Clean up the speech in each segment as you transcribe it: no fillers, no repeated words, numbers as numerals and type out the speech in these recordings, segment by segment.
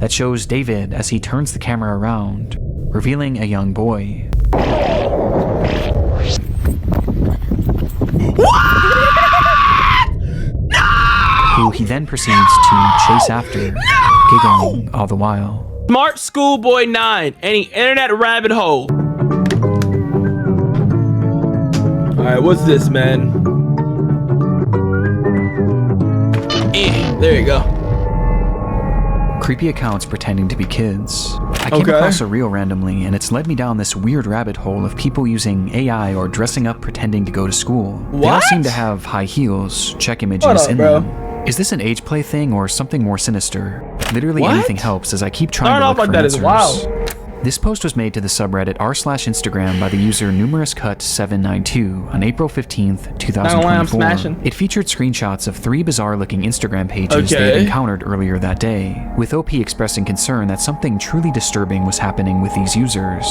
that shows David as he turns the camera around, revealing a young boy. Who he then proceeds to chase after, giggling all the while. Smartschoolboy9, any internet rabbit hole. Alright, what's this, man? There you go. Creepy accounts pretending to be kids. I came across a reel randomly, and it's led me down this weird rabbit hole of people using AI or dressing up pretending to go to school. They all seem to have high heels, check images in them. Is this an age play thing or something more sinister? Literally anything helps as I keep trying to look for answers. This post was made to the subreddit r/Instagram by the user numerouscut792 on April 15th, 2024. It featured screenshots of 3 bizarre-looking Instagram pages they had encountered earlier that day, with OP expressing concern that something truly disturbing was happening with these users.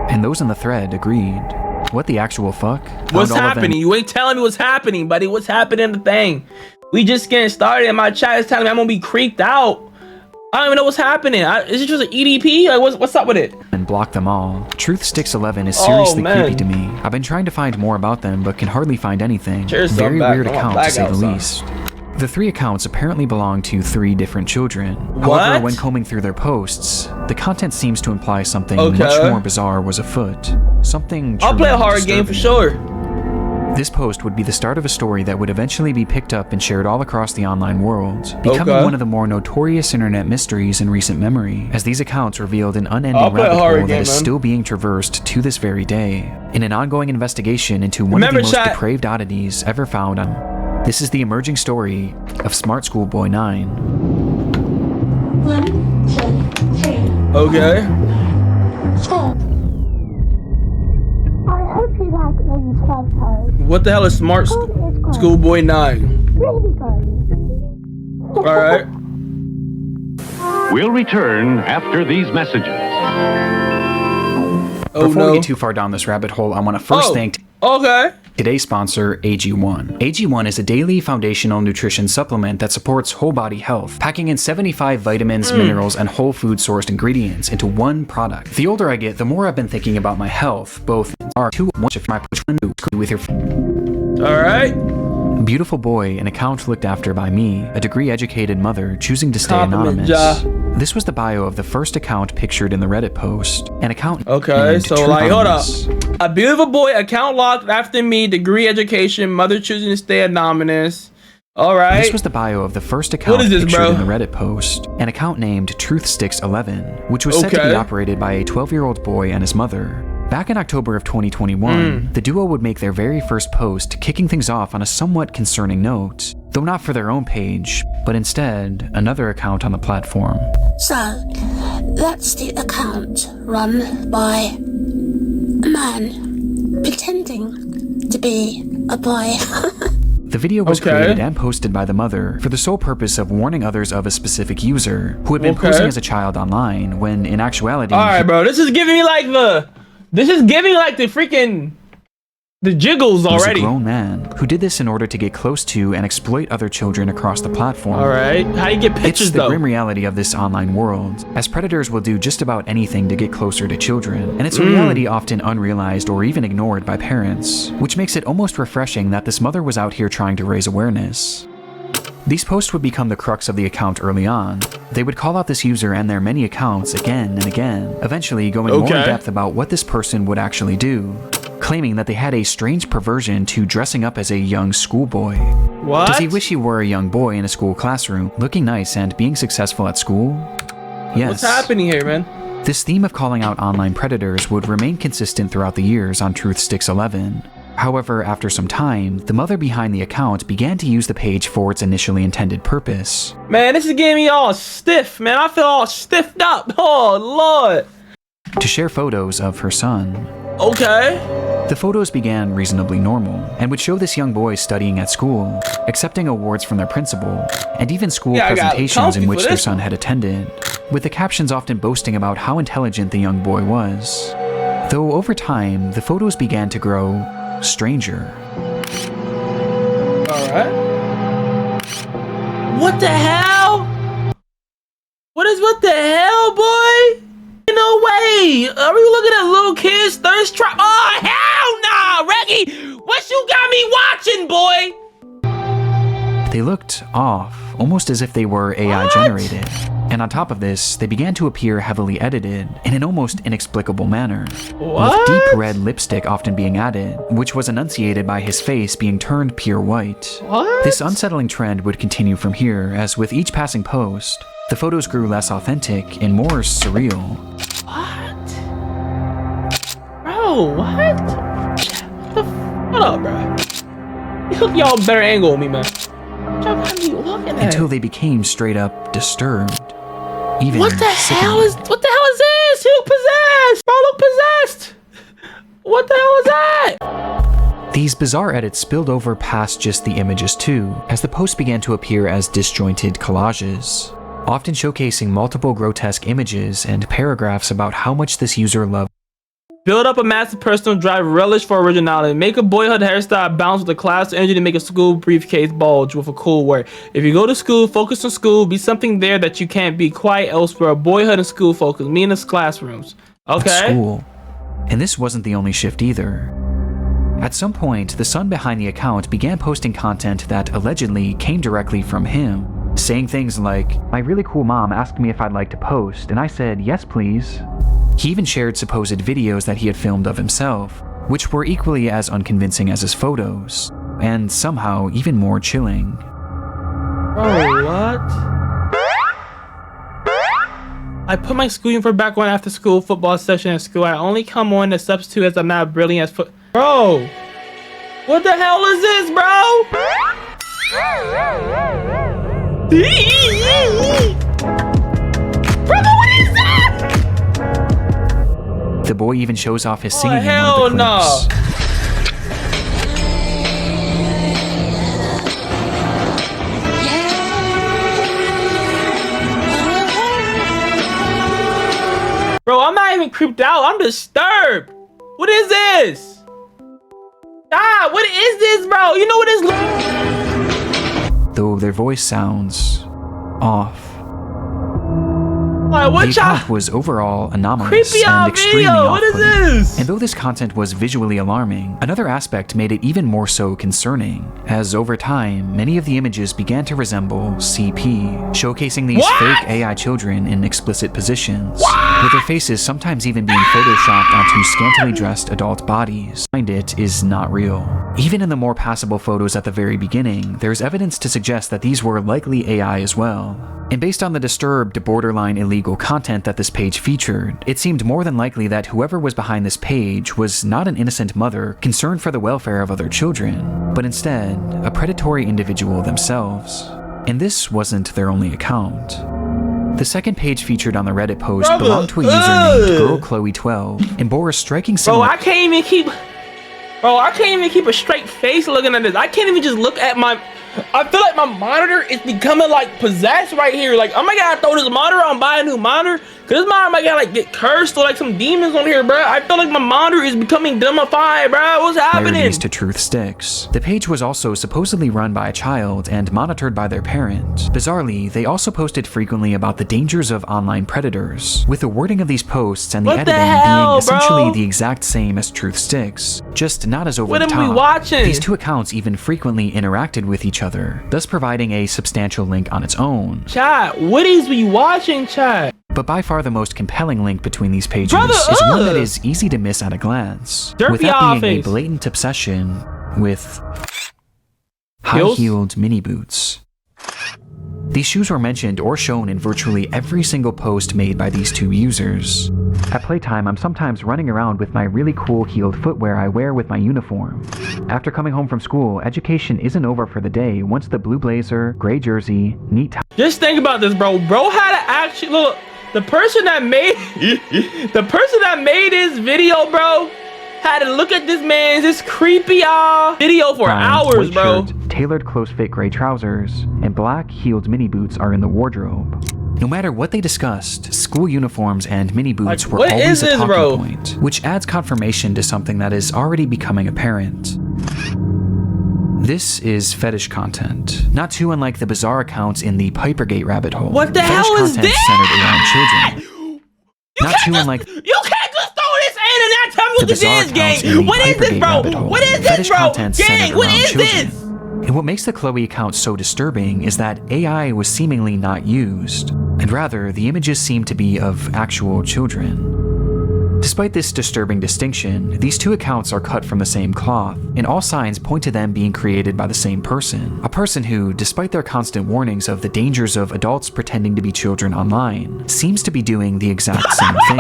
And those in the thread agreed. What the actual fuck? What's happening? You ain't telling me what's happening, buddy. What's happening in the thing? We just getting started and my chat is telling me I'm gonna be creeped out. I don't even know what's happening. Is it just an EDP? Like, what's up with it? And block them all. Truthsticks11 is seriously creepy to me. I've been trying to find more about them, but can hardly find anything. Very weird account, to say the least. The 3 accounts apparently belong to 3 different children. However, when combing through their posts, the content seems to imply something much more bizarre was afoot. Something I'll play a horror game for sure. This post would be the start of a story that would eventually be picked up and shared all across the online world, becoming one of the more notorious internet mysteries in recent memory, as these accounts revealed an unending rabbit hole that is still being traversed to this very day, in an ongoing investigation into one of the most depraved oddities ever found on. This is the emerging story of Smartschoolboy9. 1, 2, 3. Okay. 4. I hope you like these photos. What the hell is Smartschoolboy9? Really good. Alright. We'll return after these messages. Before we get too far down this rabbit hole, I want to first thank today's sponsor, AG1. AG1 is a daily foundational nutrition supplement that supports whole body health, packing in 75 vitamins, minerals, and whole food sourced ingredients into one product. The older I get, the more I've been thinking about my health, both are too much of my with your. Alright. Beautiful boy, an account looked after by me, a degree-educated mother choosing to stay anonymous. This was the bio of the first account pictured in the Reddit post. An account. Okay, so like, hold up. A beautiful boy, account locked after me, degree education, mother choosing to stay anonymous. Alright. This was the bio of the first account pictured in the Reddit post. An account named Truthsticks11, which was said to be operated by a 12-year-old boy and his mother. Back in October of 2021, the duo would make their very first post, kicking things off on a somewhat concerning note, though not for their own page, but instead another account on the platform. So, that's the account run by a man pretending to be a boy. The video was created and posted by the mother for the sole purpose of warning others of a specific user who had been posing as a child online, when in actuality... Alright, bro, this is giving me like the... This is giving like the freaking... The jiggles already. He was a grown man who did this in order to get close to and exploit other children across the platform. Alright, how do you get pictures though? It's the grim reality of this online world, as predators will do just about anything to get closer to children, and it's a reality often unrealized or even ignored by parents, which makes it almost refreshing that this mother was out here trying to raise awareness. These posts would become the crux of the account early on. They would call out this user and their many accounts again and again, eventually going more in depth about what this person would actually do, claiming that they had a strange perversion to dressing up as a young schoolboy. What? Does he wish he were a young boy in a school classroom, looking nice and being successful at school? Yes. What's happening here, man? This theme of calling out online predators would remain consistent throughout the years on Truthsticks11. However, after some time, the mother behind the account began to use the page for its initially intended purpose. Man, this is getting me all stiff, man. I feel all stiffed up. Oh, Lord. To share photos of her son. Okay. The photos began reasonably normal, and would show this young boy studying at school, accepting awards from their principal, and even school presentations in which their son had attended, with the captions often boasting about how intelligent the young boy was. Though over time, the photos began to grow stranger. Alright. What the hell? What the hell, boy? No way. Are we looking at little kids thirst trap? Oh, hell nah, Reggie. What you got me watching, boy? They looked off, almost as if they were AI generated. And on top of this, they began to appear heavily edited in an almost inexplicable manner. With deep red lipstick often being added, which was enunciated by his face being turned pure white. This unsettling trend would continue from here, as with each passing post, the photos grew less authentic and more surreal. What? Bro, what? What up, bro? You hook y'all better angle on me, man. Y'all got me looking at Until they became straight up disturbed. Even what the hell is this? Who possessed? Bro, look possessed. What the hell is that? These bizarre edits spilled over past just the images too, as the posts began to appear as disjointed collages, often showcasing multiple grotesque images and paragraphs about how much this user loved. Build up a massive personal drive, relish for originality. Make a boyhood hairstyle bounce with a class energy to make a school briefcase bulge with a cool word. If you go to school, focus on school. Be something there that you can't be quite elsewhere. Boyhood and school focus. Me in the classrooms. Okay. School. And this wasn't the only shift either. At some point, the son behind the account began posting content that allegedly came directly from him, saying things like, "My really cool mom asked me if I'd like to post, and I said, yes, please." He even shared supposed videos that he had filmed of himself, which were equally as unconvincing as his photos, and somehow even more chilling. Oh, what? I put my school uniform back on after school football session at school. I only come on as substitute as I'm not brilliant as Bro! What the hell is this, bro? Brother, what is that? The boy even shows off his singing in hell one of the clips. Bro, I'm not even creeped out. I'm disturbed. What is this? Ah, what is this, bro? You know what this? Though their voice sounds off. Like, what the account was overall anomalous creepy and extremely video. What is this? And though this content was visually alarming, another aspect made it even more so concerning, as over time, many of the images began to resemble CP, showcasing these fake AI children in explicit positions, with their faces sometimes even being photoshopped onto scantily dressed adult bodies. Behind it is not real. Even in the more passable photos at the very beginning, there's evidence to suggest that these were likely AI as well. And based on the disturbed, borderline illegal content that this page featured, it seemed more than likely that whoever was behind this page was not an innocent mother concerned for the welfare of other children, but instead, a predatory individual themselves. And this wasn't their only account. The second page featured on the Reddit post belonged to a user named GirlChloe12 and bore a striking similar- Bro, I can't even keep a straight face looking at this. I can't even just look at my... I feel like my monitor is becoming like possessed right here. Like, oh my god, throw this monitor on, buy a new monitor. Cause this monitor might gotta like get cursed or like some demons on here, bro. I feel like my monitor is becoming dumbified, bro. What's happening? To Truth Sticks. The page was also supposedly run by a child and monitored by their parent. Bizarrely, they also posted frequently about the dangers of online predators, with the wording of these posts and the editing being essentially the exact same as Truth Sticks, just not as over the top. What are we watching? These two accounts even frequently interacted with each other, thus providing a substantial link on its own. Chat, what is we watching, chat? But by far the most compelling link between these pages is one that is easy to miss at a glance, with that being a blatant obsession with high-heeled mini boots. These shoes were mentioned or shown in virtually every single post made by these two users. At playtime, I'm sometimes running around with my really cool heeled footwear I wear with my uniform. After coming home from school, education isn't over for the day once the blue blazer, gray jersey, neat tie. Just think about this, bro. Bro had to actually look. The person that made this video, bro, had to look at this creepy video for hours, bro. Shirt, tailored close-fit gray trousers, and black heeled mini boots are in the wardrobe. No matter what they discussed, school uniforms and mini boots were always a talking point, which adds confirmation to something that is already becoming apparent. This is fetish content, not too unlike the bizarre accounts in the Pipergate rabbit hole. What the fetish hell is content this? centered around children. Not too unlike You can't just throw this in and not tell me what this bizarre is, accounts in gang. the What is this, Pipergate bro? rabbit hole. What is this, Fetish bro? content Gang, centered what around is children. this? And what makes the Chloe account so disturbing is that AI was seemingly not used, and rather the images seem to be of actual children. Despite this disturbing distinction, these two accounts are cut from the same cloth, and all signs point to them being created by the same person. A person who, despite their constant warnings of the dangers of adults pretending to be children online, seems to be doing the exact same thing.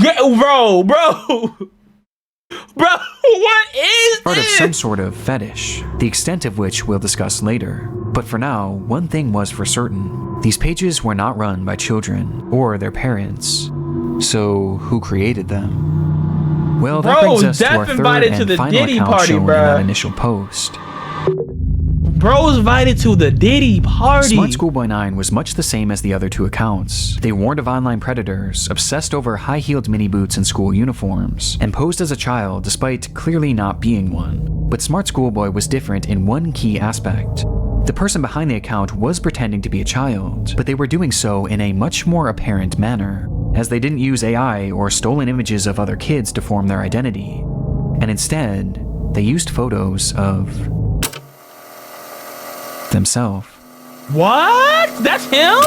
Bro, what is Part of this? some sort of fetish, the extent of which we'll discuss later. But for now, one thing was for certain. These pages were not run by children or their parents. So who created them? Well, that brings us to our third and final account shown in that initial post. Bro was invited to the Diddy party. Smartschoolboy9 was much the same as the other two accounts. They warned of online predators, obsessed over high-heeled mini boots and school uniforms, and posed as a child despite clearly not being one. But Smartschoolboy was different in one key aspect. The person behind the account was pretending to be a child, but they were doing so in a much more apparent manner, as they didn't use AI or stolen images of other kids to form their identity, and instead, they used photos of themselves. What? That's him?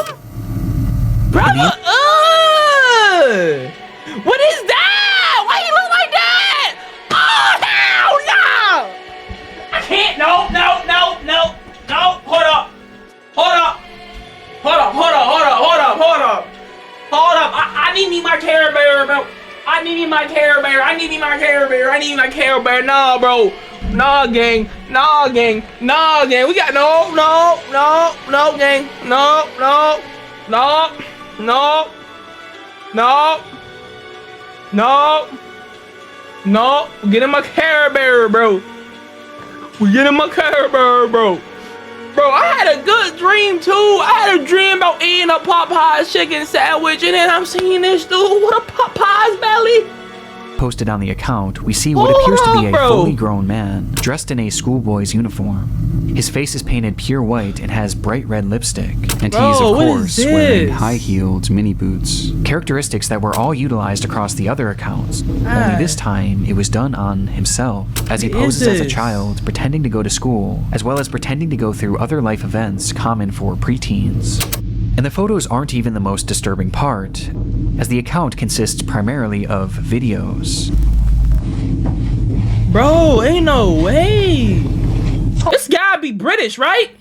Brother, what is that? Why you look like that? Oh, hell no! I can't, no. Hold up. I need me my Care Bear, bro. I need me my Care Bear. Nah, bro. Nah, gang. We got no, gang. No. We're getting my Care Bear, bro. Bro, I had a good dream too. I had a dream about eating a Popeye's chicken sandwich, and then I'm seeing this dude with a Popeye's belly. Posted on the account, we see what appears to be a fully grown man, dressed in a schoolboy's uniform. His face is painted pure white and has bright red lipstick, and he's of course wearing high-heeled mini boots. Characteristics that were all utilized across the other accounts, only this time it was done on himself, as he poses as a child pretending to go to school, as well as pretending to go through other life events common for preteens. And the photos aren't even the most disturbing part, as the account consists primarily of videos. Bro, ain't no way. This gotta be British, right?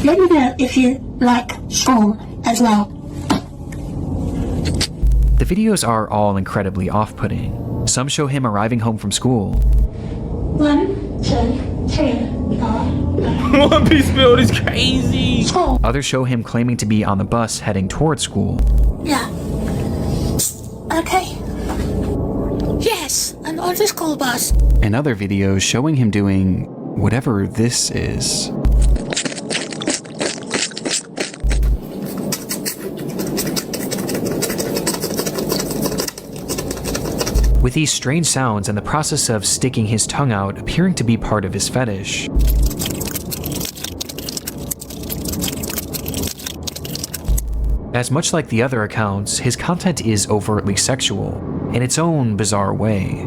Let me know if you like school as well. The videos are all incredibly off-putting. Some show him arriving home from school. 1, 2, 3, 4. One Piece build is crazy. Others show him claiming to be on the bus heading toward school. Yeah. Okay. Yes, I'm on the school bus. And other videos showing him doing whatever this is. With these strange sounds and the process of sticking his tongue out appearing to be part of his fetish. As much like the other accounts, his content is overtly sexual, in its own bizarre way.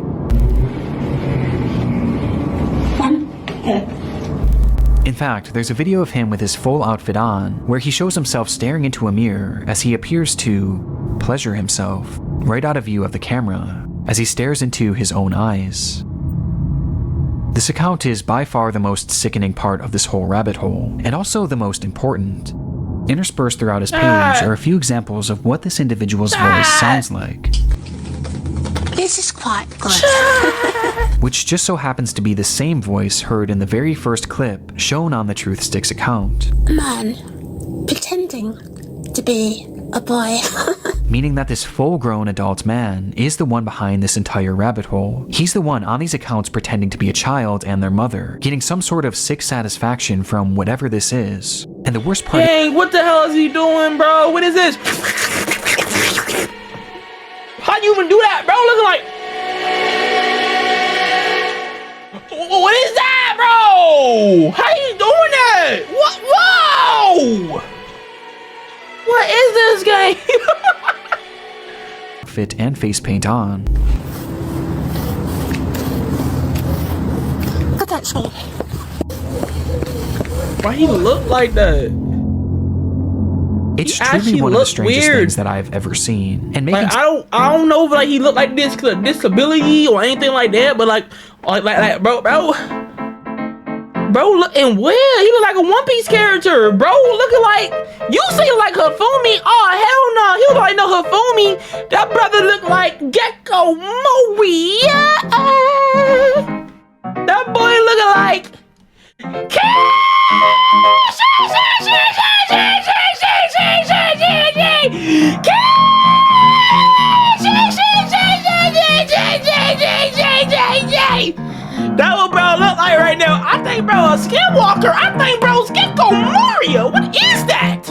In fact, there's a video of him with his full outfit on, where he shows himself staring into a mirror as he appears to pleasure himself, right out of view of the camera, as he stares into his own eyes. This account is by far the most sickening part of this whole rabbit hole, and also the most important. Interspersed throughout his page are a few examples of what this individual's voice sounds like. This is quite good. Which just so happens to be the same voice heard in the very first clip shown on the Truth Sticks account. Man pretending to be a boy. Meaning that this full-grown adult man is the one behind this entire rabbit hole. He's the one on these accounts pretending to be a child and their mother, getting some sort of sick satisfaction from whatever this is, And the worst part... Dang, what the hell is he doing, bro? What is this? How you even do that, bro? Looking like... What is that, bro? How you doing that? What? Whoa! What is this game? Fit and face paint on. Look at that shit. Why he look like that? It's He truly actually one of the look strangest weird. things that I've ever seen. And making Like I don't know if like he looked like this because of disability or anything like that, but like bro looking weird. He look like a One Piece character, bro. Looking like you see like Hifumi. Oh hell no, he look like no Hifumi. That brother look like Gecko Moria. That boy looking like. That what bro look like right now. I think bro a skinwalker. I think bro's Gecko Mario. What is that?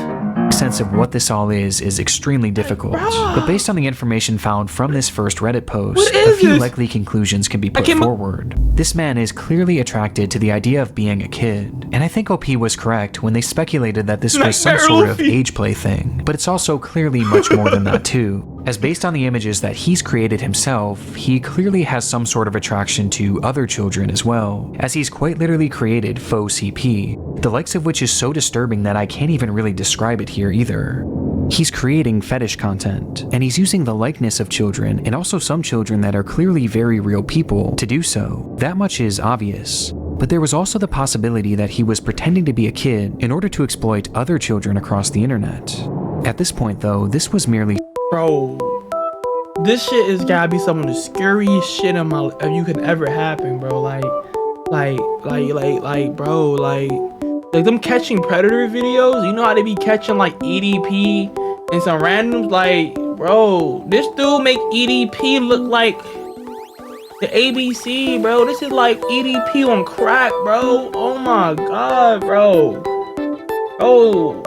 sense of what this all is extremely difficult. But based on the information found from this first Reddit post, a few likely conclusions can be put forward. This man is clearly attracted to the idea of being a kid, and I think OP was correct when they speculated that this was some sort of age play thing, but it's also clearly much more than that too. As based on the images that he's created himself, he clearly has some sort of attraction to other children as well, as he's quite literally created faux CP, the likes of which is so disturbing that I can't even really describe it here either. He's creating fetish content, and he's using the likeness of children, and also some children that are clearly very real people, to do so. That much is obvious. But there was also the possibility that he was pretending to be a kid in order to exploit other children across the internet. At this point though, this was merely— Bro, this shit is gotta be some of the scariest shit in my life you could ever happen, bro. Like them catching predator videos. You know how they be catching like EDP and some randoms. Like, bro, this dude make EDP look like the ABC, bro. This is like EDP on crack, bro. Oh my god, bro. Bro,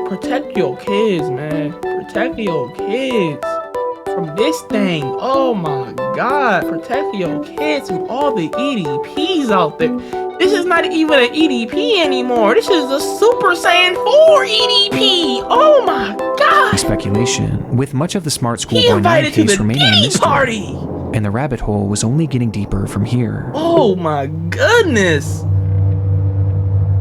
protect your kids, man. Protect your kids from this thing. Oh my god, protect your kids from all the EDPs out there. This is not even an EDP anymore. This is a Super Saiyan 4 EDP. Oh my god. Speculation, with much of the Smartschoolboy9 case remaining a mystery, party. And the rabbit hole was only getting deeper from here. Oh my goodness.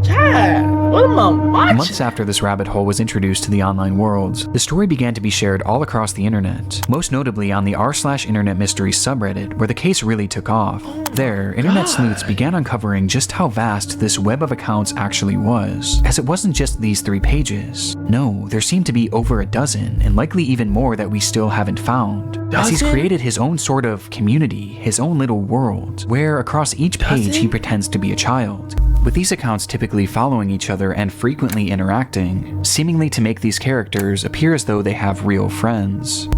Chad, what am I watching? Months after this rabbit hole was introduced to the online world, the story began to be shared all across the internet, most notably on the r/internet mysteries subreddit, where the case really took off. There, internet sleuths began uncovering just how vast this web of accounts actually was, as it wasn't just these 3 pages. No, there seemed to be over a dozen, and likely even more that we still haven't found, as he's created his own sort of community, his own little world, where across each page he pretends to be a child, with these accounts typically following each other and frequently interacting, seemingly to make these characters appear as though they have real friends.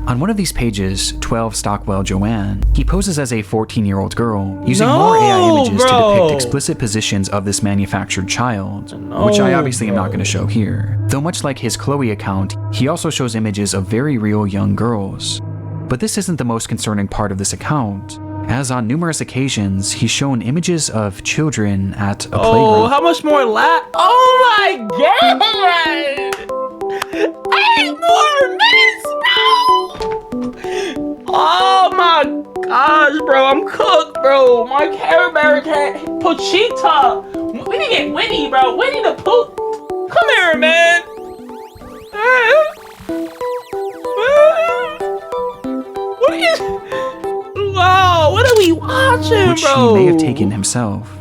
On one of these pages, 12 Stockwell Joanne, he poses as a 14-year-old girl, using more AI images to depict explicit positions of this manufactured child, which I obviously am not going to show here. Though much like his Chloe account, he also shows images of very real young girls. But this isn't the most concerning part of this account, as on numerous occasions, he's shown images of children at a playground. Oh, how much more Oh my god! 8 more minutes, bro! Oh my gosh, bro, I'm cooked, bro. My Care Bear cat, Pochita. We need to get Winnie, bro. Winnie the Pooh. Come here, man. What is... Wow, what are we watching, which bro? he may have taken himself.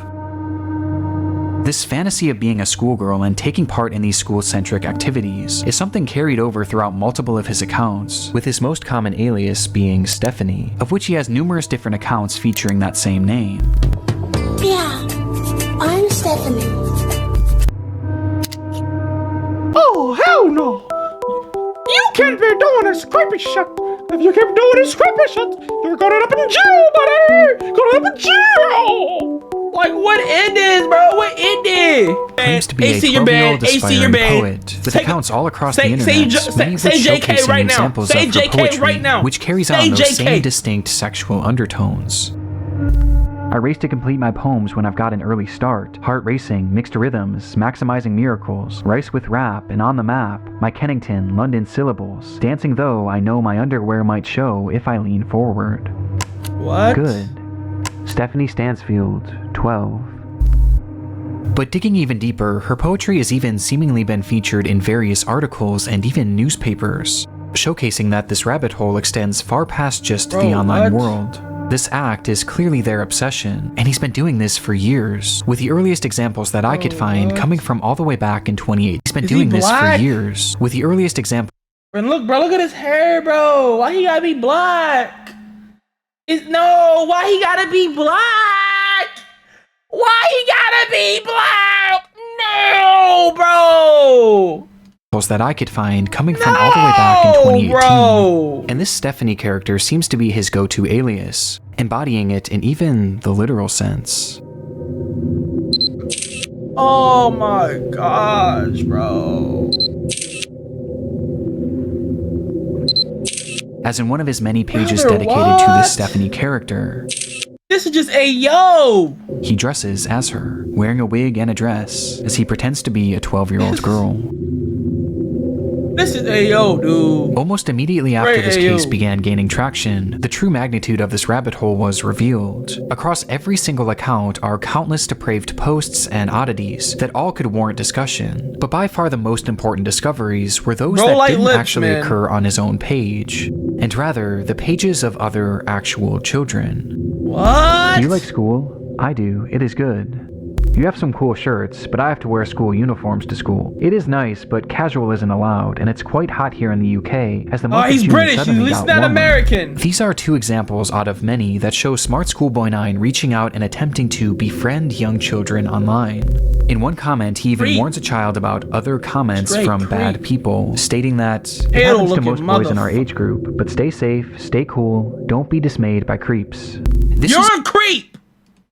This fantasy of being a schoolgirl and taking part in these school-centric activities is something carried over throughout multiple of his accounts, with his most common alias being Stephanie, of which he has numerous different accounts featuring that same name. Yeah, I'm Stephanie. Oh, hell no! You can't be doing a scrappy shot. If you keep doing a scrappy shot, you're going up in jail, buddy! Going up in jail! Like, what is this, bro? What is this? Claims to be a AC, you're 12-year-old banned. AC, aspiring you're banned. poet with accounts all across the Say internet, many of which JK showcasing right now. examples Say of her JK poetry, right now. which carries Say on those JK. same distinct sexual undertones. I race to complete my poems when I've got an early start. Heart racing, mixed rhythms, maximizing miracles, rice with rap, and on the map. My Kennington, London syllables. Dancing though, I know my underwear might show if I lean forward. What? Good. Stephanie Stansfield, 12. But digging even deeper, her poetry has even seemingly been featured in various articles and even newspapers, showcasing that this rabbit hole extends far past just the online world. This act is clearly their obsession, and he's been doing this for years, with the earliest examples that I could find coming from all the way back in 2018. He's been doing this for years, with the earliest example. And look, bro, look at his hair, bro. Why he gotta be black? Why he gotta be black? Why he gotta be black? No, bro. That I could find coming from all the way back in 2018. Bro. And this Stephanie character seems to be his go-to alias, embodying it in even the literal sense. Oh my gosh, bro. As in one of his many pages dedicated to this Stephanie character, this is just Ayo. He dresses as her, wearing a wig and a dress, as he pretends to be a 12-year-old girl. This is Ayo, dude. Almost immediately after this case began gaining traction, the true magnitude of this rabbit hole was revealed. Across every single account are countless depraved posts and oddities that all could warrant discussion, but by far the most important discoveries were those that didn't actually occur on his own page, and rather the pages of other actual children. What? Do you like school? I do. It is good. You have some cool shirts, but I have to wear school uniforms to school. It is nice, but casual isn't allowed, and it's quite hot here in the UK, as the month of June British, suddenly he's got not warmer. American. These are two examples out of many that show Smartschoolboy9 reaching out and attempting to befriend young children online. In one comment, he even warns a child about other comments from bad people, stating that it happens to most boys in our age group, but stay safe, stay cool, don't be dismayed by creeps. You're a creep!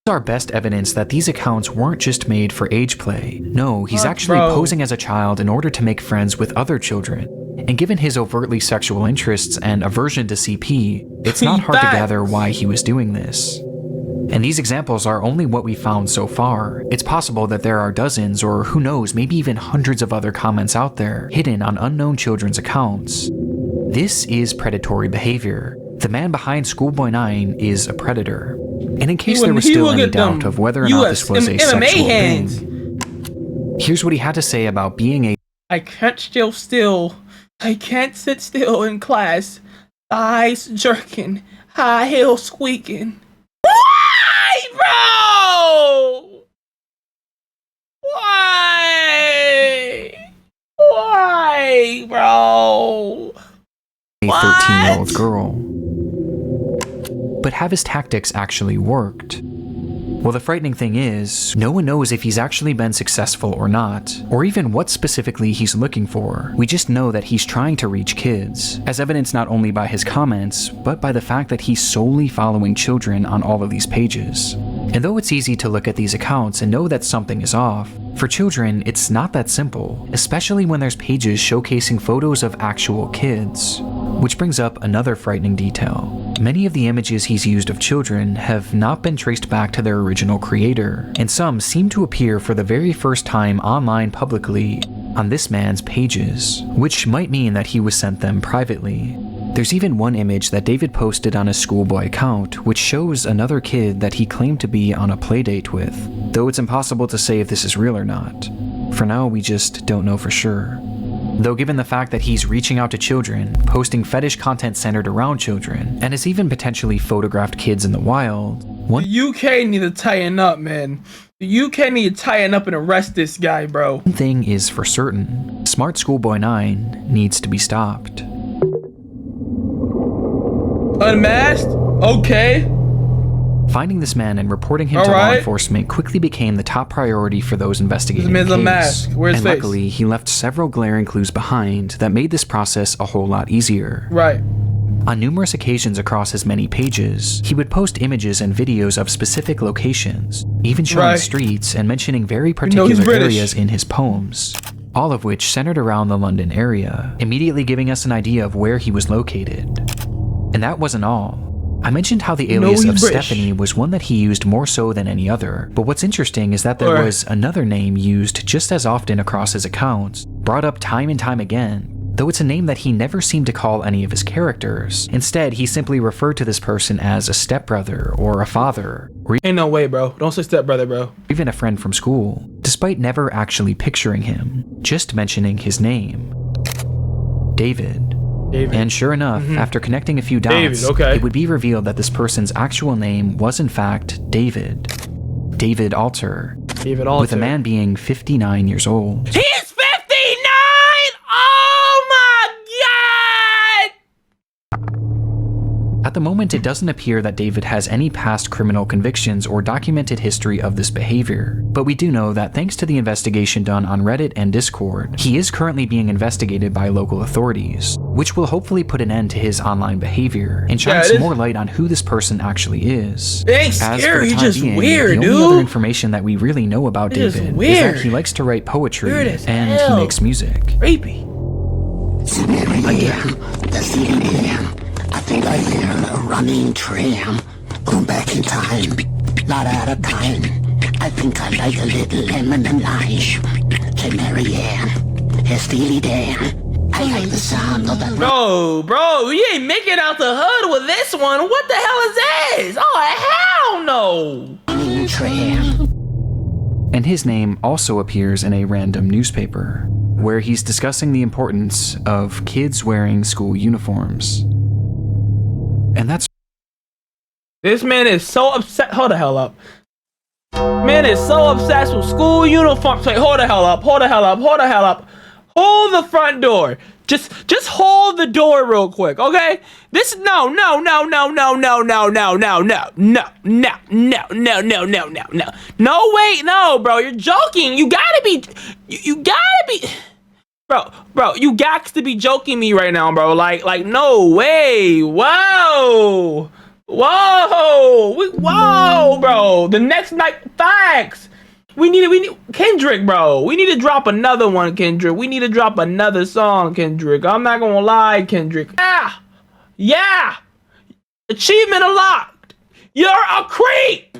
Our best evidence that these accounts weren't just made for age play. No, he's actually posing as a child in order to make friends with other children. And given his overtly sexual interests and aversion to CP, it's not hard to gather why he was doing this. And these examples are only what we found so far. It's possible that there are dozens, or who knows, maybe even hundreds of other comments out there, hidden on unknown children's accounts. This is predatory behavior. The man behind Schoolboy9 is a predator. And in case there was still any doubt of whether or not this was a sexual thing, here's what he had to say about being a— I can't sit still. I can't sit still in class. Eyes jerking, high heels squeaking. Why, bro? Why, bro? A 13-year-old girl. But have his tactics actually worked? Well, the frightening thing is, no one knows if he's actually been successful or not, or even what specifically he's looking for. We just know that he's trying to reach kids, as evidenced not only by his comments, but by the fact that he's solely following children on all of these pages. And though it's easy to look at these accounts and know that something is off, for children, it's not that simple, especially when there's pages showcasing photos of actual kids. Which brings up another frightening detail. Many of the images he's used of children have not been traced back to their original creator, and some seem to appear for the very first time online publicly on this man's pages, which might mean that he was sent them privately. There's even one image that David posted on his schoolboy account, which shows another kid that he claimed to be on a playdate with, though it's impossible to say if this is real or not. For now, we just don't know for sure. Though given the fact that he's reaching out to children, posting fetish content centered around children, and has even potentially photographed kids in the wild, the UK need to tighten up, man. The UK need to tighten up and arrest this guy, bro. One thing is for certain, Smartschoolboy9 needs to be stopped. Unmasked? Okay. Finding this man and reporting him to law enforcement quickly became the top priority for those investigating the case. This man's unmasked. Where's his face? Luckily, he left several glaring clues behind that made this process a whole lot easier. Right. On numerous occasions across his many pages, he would post images and videos of specific locations, even showing streets and mentioning very particular areas in his poems, all of which centered around the London area, immediately giving us an idea of where he was located. And that wasn't all. I mentioned how the alias of Stephanie was one that he used more so than any other, but what's interesting is that there was another name used just as often across his accounts, brought up time and time again, though it's a name that he never seemed to call any of his characters. Instead, he simply referred to this person as a stepbrother or a father. Or ain't no way, bro. Don't say stepbrother, bro. Even a friend from school, despite never actually picturing him, just mentioning his name. David. And sure enough, after connecting a few dots, it would be revealed that this person's actual name was in fact David. David Alter. David Alter. With a man being 59 years old. He's 59! Oh my god! At the moment, it doesn't appear that David has any past criminal convictions or documented history of this behavior, but we do know that thanks to the investigation done on Reddit and Discord, he is currently being investigated by local authorities, which will hopefully put an end to his online behavior and shine some more light on who this person actually is. It ain't scary, he's just weird, dude. The only other information that we really know about David is that he likes to write poetry and he makes music. Creepy. Again, the CD I think I hear a running tram going back in time, not out of time. I think I like a little lemon and lime. Say Mary Ann, hey Steely Dan. I like the sound of that. Bro, you ain't making out the hood with this one. What the hell is this? Oh, hell no. Running tram. And his name also appears in a random newspaper, where he's discussing the importance of kids wearing school uniforms. And that's... This man is so upset. Hold the hell up. Man is so obsessed with school uniforms. Wait, hold the hell up. Hold the front door. Just hold the door real quick, okay? No, wait, no, bro. You're joking. You gotta be. Bro, you got to be joking me right now, bro. Like, no way. Whoa, bro. The next night, facts. We need Kendrick, bro. We need to drop another one, Kendrick. We need to drop another song, Kendrick. I'm not gonna lie, Kendrick. Yeah. Achievement unlocked. You're a creep.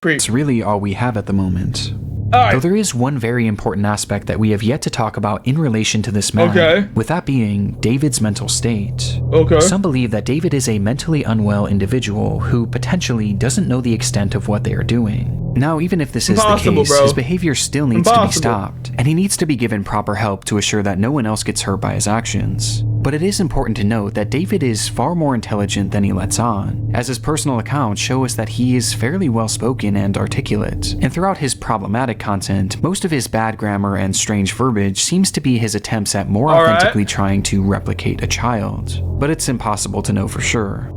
It's really all we have at the moment. Though there is one very important aspect that we have yet to talk about in relation to this man, with that being David's mental state. Some believe that David is a mentally unwell individual who potentially doesn't know the extent of what they are doing. Now, even if this is the case, his behavior still needs to be stopped, and he needs to be given proper help to assure that no one else gets hurt by his actions. But it is important to note that David is far more intelligent than he lets on, as his personal accounts show us that he is fairly well-spoken and articulate, and throughout his problematic content, most of his bad grammar and strange verbiage seems to be his attempts at more authentically trying to replicate a child. But it's impossible to know for sure.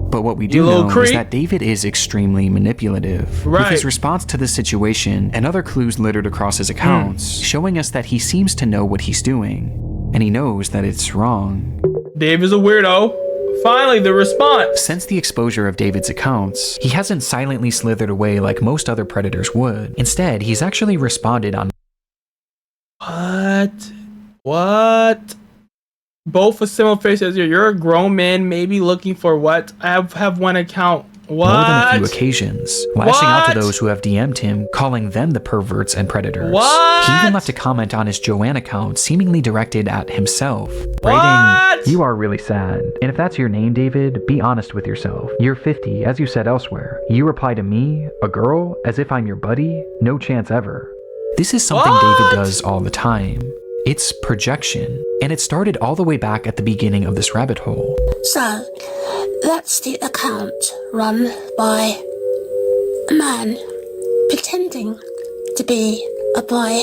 But what we do know is that David is extremely manipulative, with his response to the situation and other clues littered across his accounts, showing us that he seems to know what he's doing, and he knows that it's wrong. Dave is a weirdo. Finally, the response. Since the exposure of David's accounts, he hasn't silently slithered away like most other predators would. Instead, he's actually responded on... What? Both a similar face as you're a grown man, maybe looking for what? I have one account. What? More than a few occasions, lashing out to those who have DM'd him, calling them the perverts and predators. He even left a comment on his Joanne account, seemingly directed at himself, writing, "You are really sad. And if that's your name, David, be honest with yourself. You're 50, as you said elsewhere. You reply to me, a girl, as if I'm your buddy? No chance ever." This is something David does all the time. It's projection, and it started all the way back at the beginning of this rabbit hole. So, that's the account run by a man pretending to be a boy.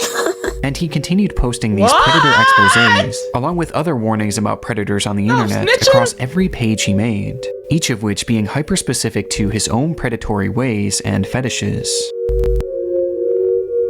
And he continued posting these predator exposés, along with other warnings about predators on the internet across every page he made, each of which being hyper-specific to his own predatory ways and fetishes.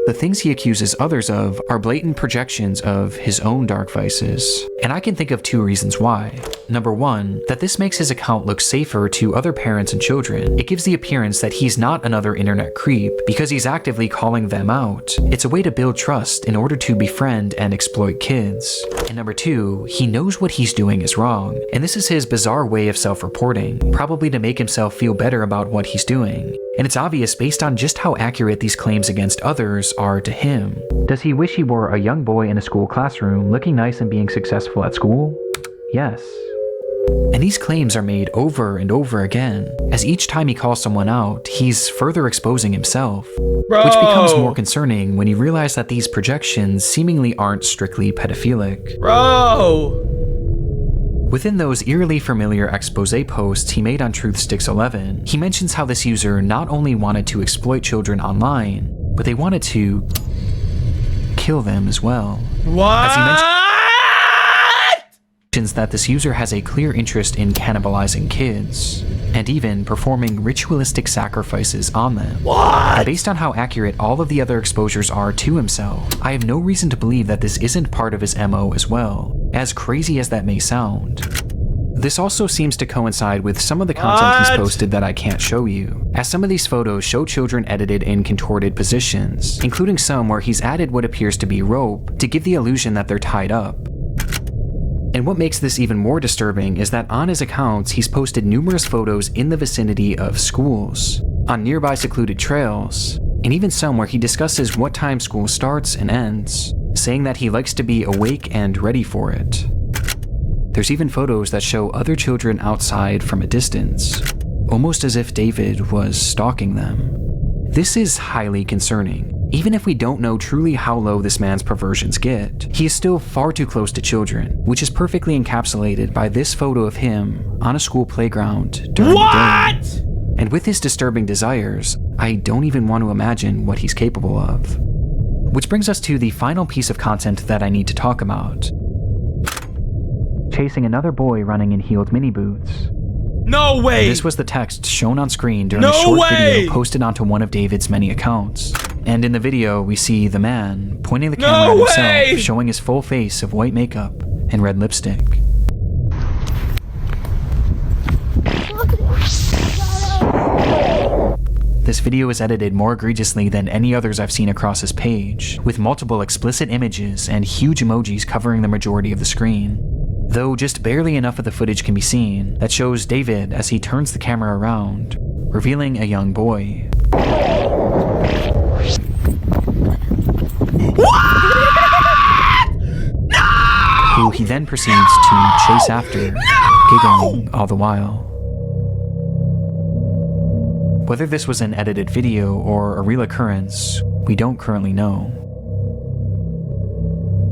The things he accuses others of are blatant projections of his own dark vices. And I can think of 2 reasons why. Number 1, that this makes his account look safer to other parents and children. It gives the appearance that he's not another internet creep because he's actively calling them out. It's a way to build trust in order to befriend and exploit kids. And number 2, he knows what he's doing is wrong, and this is his bizarre way of self-reporting, probably to make himself feel better about what he's doing. And it's obvious based on just how accurate these claims against others are to him. Does he wish he were a young boy in a school classroom, looking nice and being successful at school? Yes. And these claims are made over and over again, as each time he calls someone out, he's further exposing himself. Bro. Which becomes more concerning when you realize that these projections seemingly aren't strictly pedophilic. Bro! Within those eerily familiar expose posts he made on Truthsticks 11, he mentions how this user not only wanted to exploit children online, but they wanted to kill them as well. What? As he mentions that this user has a clear interest in cannibalizing kids, and even performing ritualistic sacrifices on them. What? And based on how accurate all of the other exposures are to himself, I have no reason to believe that this isn't part of his MO as well, as crazy as that may sound. This also seems to coincide with some of the content he's posted that I can't show you, as some of these photos show children edited in contorted positions, including some where he's added what appears to be rope to give the illusion that they're tied up. And what makes this even more disturbing is that on his accounts, he's posted numerous photos in the vicinity of schools, on nearby secluded trails, and even some where he discusses what time school starts and ends, saying that he likes to be awake and ready for it. There's even photos that show other children outside from a distance, almost as if David was stalking them. This is highly concerning. Even if we don't know truly how low this man's perversions get, he is still far too close to children, which is perfectly encapsulated by this photo of him on a school playground during the day. And with his disturbing desires, I don't even want to imagine what he's capable of. Which brings us to the final piece of content that I need to talk about. Chasing another boy running in heeled mini boots. No way! This was the text shown on screen during a short video posted onto one of David's many accounts. And in the video, we see the man pointing the camera at himself, showing his full face of white makeup and red lipstick. This video is edited more egregiously than any others I've seen across his page, with multiple explicit images and huge emojis covering the majority of the screen. Though just barely enough of the footage can be seen that shows David as he turns the camera around, revealing a young boy. What? No! Who he then proceeds to chase after, giggling all the while. Whether this was an edited video or a real occurrence, we don't currently know.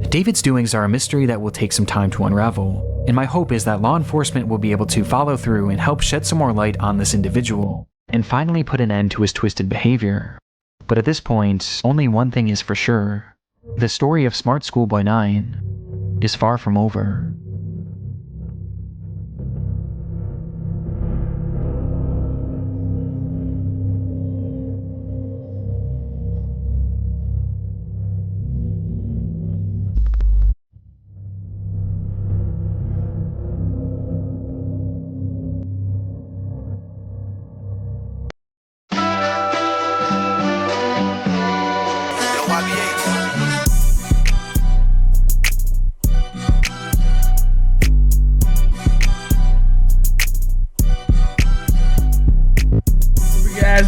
David's doings are a mystery that will take some time to unravel, and my hope is that law enforcement will be able to follow through and help shed some more light on this individual, and finally put an end to his twisted behavior. But at this point, only one thing is for sure. The story of Smartschoolboy9 is far from over.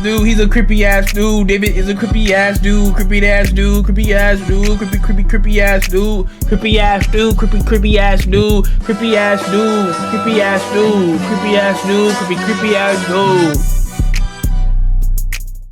Dude, he's a creepy ass dude. David is a creepy ass dude. Creepy ass dude. Creepy ass dude. Creepy ass dude. Creepy ass dude. Creepy ass dude. Creepy ass dude. Creepy ass dude. Creepy ass dude. Creepy ass dude. Creepy ass dude.